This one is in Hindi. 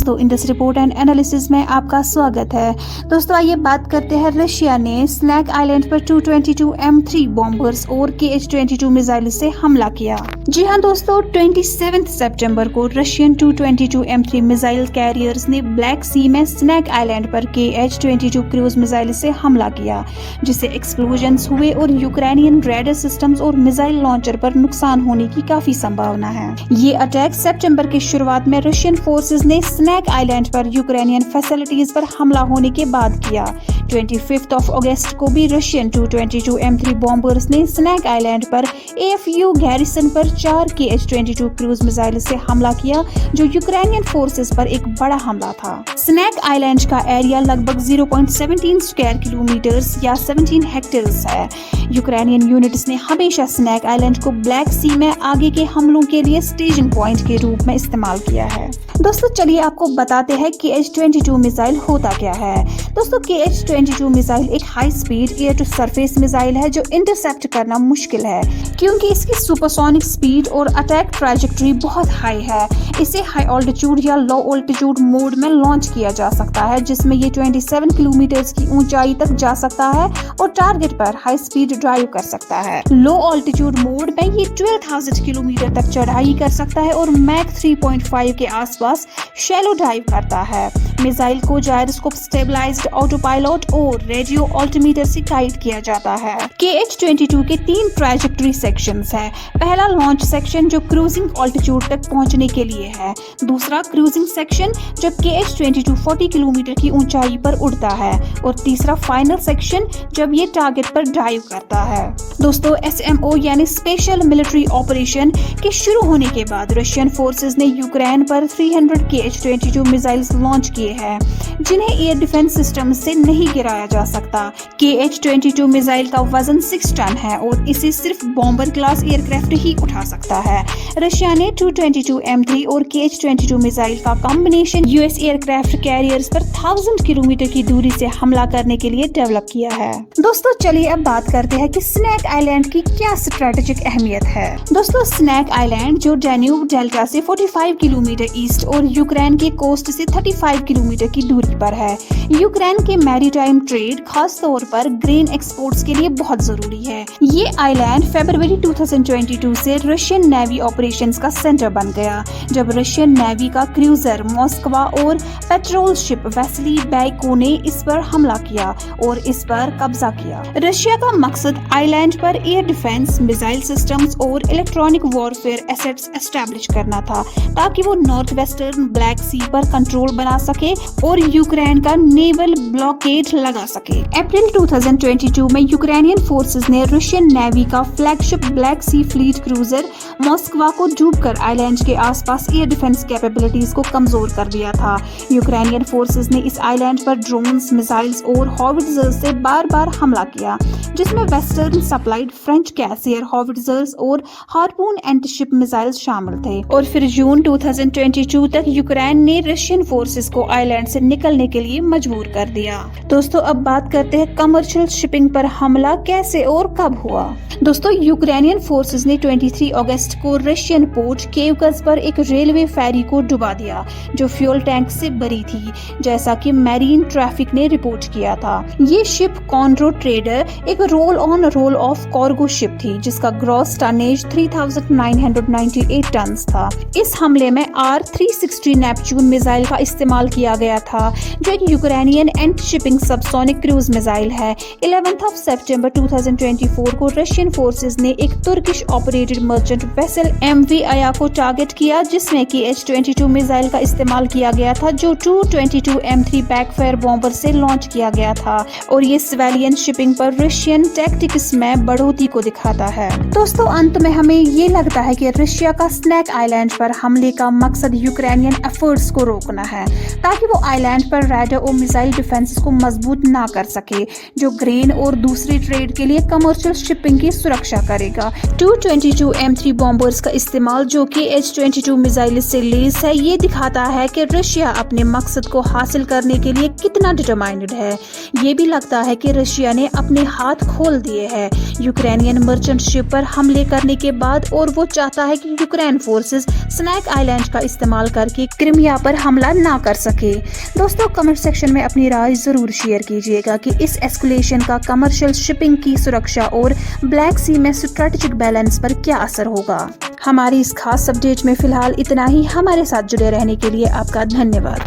दोस्तों, इंडस रिपोर्ट एंड एनालिसिस में आपका स्वागत है। दोस्तों आइए बात करते हैं, रशिया ने स्नैक आइलैंड पर 222 M3 बॉम्बर्स और KH-22 मिसाइल से हमला किया। जी हां दोस्तों, 27 सितंबर को रशियन 222 M3 मिसाइल कैरियर्स ने ब्लैक सी में स्नैक आइलैंड पर KH-22 क्रूज मिसाइल से हमला किया, जिससे एक्सप्लोजन्स हुए और यूक्रेनियन रेडर सिस्टम्स और मिसाइल लॉन्चर पर नुकसान होने की काफी संभावना है। ये अटैक सितंबर की शुरुआत में रशियन फोर्सेस ने स्नैक आइलैंड पर यूक्रेनियन फैसिलिटीज पर हमला होने के बाद किया। 25 अगस्त को भी रशियन 222 M3 बॉम्बर्स ने स्नैक आइलैंड पर AFU गैरिसन पर 4 KH-22 क्रूज मिसाइल से हमला किया, जो यूक्रेनियन फोर्सेस पर एक बड़ा हमला था। स्नैक आइलैंड का एरिया लगभग 0.17 स्क्वायर किलोमीटर्स या 17 हेक्टेयर्स है। यूक्रेनियन यूनिट्स ने हमेशा स्नैक आइलैंड को ब्लैक सी में आगे के हमलों के लिए स्टेजिंग पॉइंट के रूप में इस्तेमाल किया है। दोस्तों चलिए आपको बताते हैं KH-22 मिसाइल होता क्या है। दोस्तों KH-22 मिसाइल एक high speed air to surface missile है जो इंटरसेप्ट करना मुश्किल है, क्योंकि इसकी सुपरसोनिक स्पीड और अटैक ट्रैजेक्टरी बहुत हाई है। इसे हाई ऑल्टीट्यूड या लो ऑल्टीट्यूड मोड में लॉन्च किया जा सकता है, जिसमें ये 27 किलोमीटर की ऊंचाई तक जा सकता है और टारगेट पर हाई स्पीड ड्राइव कर सकता है। लो ऑल्टीट्यूड मोड में ये 12,000 किलोमीटर तक चढ़ाई कर सकता है और मैक 3.5 के आसपास शैलो ड्राइव करता है। मिसाइल को जायरोस्कोप स्टेबलाइज्ड ऑटो पायलट और रेडियो अल्टीमीटर से गाइड किया जाता है। KH-22 के 3 ट्रैजेक्टरी सेक्शंस है। पहला लॉन्च सेक्शन जो क्रूजिंग ऑल्टीट्यूड तक पहुंचने के लिए है। दूसरा क्रूजिंग सेक्शन जब KH-22 40 किलोमीटर की ऊंचाई पर उड़ता है और तीसरा फाइनल सेक्शन जब ये टारगेट पर ड्राइव करता है। दोस्तों SMO यानी स्पेशल मिलिट्री ऑपरेशन के शुरू होने के बाद रशियन फोर्सेस ने यूक्रेन पर 300 KH-22 मिसाइल्स लॉन्च किए हैं, जिन्हें एयर डिफेंस सिस्टम से नहीं गिराया जा सकता। KH-22 मिसाइल का वजन 6 टन है और इसे सिर्फ बॉम्बर क्लास एयरक्राफ्ट ही उठा सकता है। रशिया ने 222 M3 और KH-22 मिसाइल का कॉम्बिनेशन US एयरक्राफ्ट कैरियर्स पर 1000 किलोमीटर की दूरी से हमला करने के लिए डेवलप किया है। दोस्तों चलिए अब बात करते हैं कि स्नैक आइलैंड की क्या स्ट्रेटेजिक अहमियत है। दोस्तों स्नैक आइलैंड जो डैन्यूब डेल्टा से 45 किलोमीटर ईस्ट और यूक्रेन के कोस्ट से 35 किलोमीटर की दूरी पर है। यूक्रेन के मैरीटाइम ट्रेड, खास तौर पर ग्रेन एक्सपोर्ट्स के लिए बहुत जरूरी है। ये आइलैंड फरवरी 2022 से रशियन नेवी ऑपरेशंस का सेंटर बन गया, जब रशियन नेवी का क्रूजर मॉस्कवा और पेट्रोल शिप वेस्ली बैको ने इस पर हमला किया और इस पर कब्जा किया। रशिया का मकसद आइलैंड पर एयर डिफेंस, मिसाइल सिस्टम्स और इलेक्ट्रॉनिक वॉरफेयर एसेट्स एस्टेब्लिश करना था, ताकि वो नॉर्थ वेस्टर्न ब्लैक सी पर कंट्रोल बना सके और यूक्रेन का नेवल ब्लॉकेड लगा सके। अप्रैल 2022 में यूक्रेनियन फोर्सेस ने रशियन नेवी का flagship black Sea fleet cruiser Moskva को डूबकर आइलैंड के आसपास एयर डिफेंस कैपेबिलिटीज को कमजोर कर दिया था। यूक्रेनियन फोर्सेस ने इस आइलैंड पर ड्रोन्स, मिसाइल्स और हॉविट्जर्स से बार-बार हमला किया, जिसमें वेस्टर्न सप्लाइड फ्रेंच कैसियर हॉविट्जर्स और हार्पून एंटीशिप मिसाइल शामिल थे। और फिर जून 2022 तक यूक्रेन ने रशियन फोर्सेस को आइलैंड से निकलने के लिए मजबूर कर दिया। दोस्तों अब बात करते हैं कमर्शियल शिपिंग पर हमला कैसे और कब हुआ। दोस्तों यूक्रेनियन फोर्सेस ने 23 अगस्त को रशियन पोर्ट केवकस पर एक रेलवे फेरी को डुबा दिया, जो फ्यूल टैंक से भरी थी, जैसा कि मैरीन ट्रैफिक ने रिपोर्ट किया था। ये शिप कॉन्ड्रो ट्रेडर एक roll on roll of cargo ship थी, जिसका ग्रॉस टनेज 3998 टन था। इस हमले में R-360 नेपच्यून मिसाइल का इस्तेमाल किया गया था, जो एक Ukrainian anti shipping subsonic cruise missile है। 11 सितंबर 2024 को रशियन फोर्सेस ने एक Turkish operated merchant vessel MV आया को टारगेट किया, जिसमें KH-22 मिसाइल का इस्तेमाल किया गया था, जो 222 M3 बैकफायर बॉम्बर से लॉन्च किया गया था। और ये सिविलियन शिपिंग पर रशियन टैक्टिक्स में बढ़ोतरी को दिखाता है। दोस्तों अंत में हमें ये लगता है कि रशिया का स्नैक आइलैंड पर हमले का मकसद यूक्रेनियन एफर्ट्स को रोकना है, ताकि वो आइलैंड पर रडार और मिसाइल डिफेंस को मजबूत ना कर सके, जो ग्रेन और दूसरी ट्रेड के लिए कमर्शियल शिपिंग की सुरक्षा करेगा। 222 M3 बॉम्बर्स का इस्तेमाल, जो कि H-22 मिसाइल से लैस है, ये दिखाता है कि रशिया अपने मकसद को हासिल करने के लिए कितना डिटरमाइंड है। ये भी लगता है कि रशिया ने अपने हाथ खोल दिए हैं यूक्रेनियन मर्चेंट शिप पर हमले करने के बाद, और वो चाहता है कि यूक्रेन फोर्सेस स्नैक आइलैंड का इस्तेमाल करके क्रिमिया पर हमला ना कर सके। दोस्तों, कमेंट सेक्शन में अपनी राय जरूर शेयर कीजिएगा कि इस एस्कुलेशन का कमर्शियल शिपिंग की सुरक्षा और ब्लैक सी में स्ट्रेटेजिक बैलेंस पर क्या असर होगा। हमारी इस खास अपडेट में फिलहाल इतना ही। हमारे साथ जुड़े रहने के लिए आपका धन्यवाद।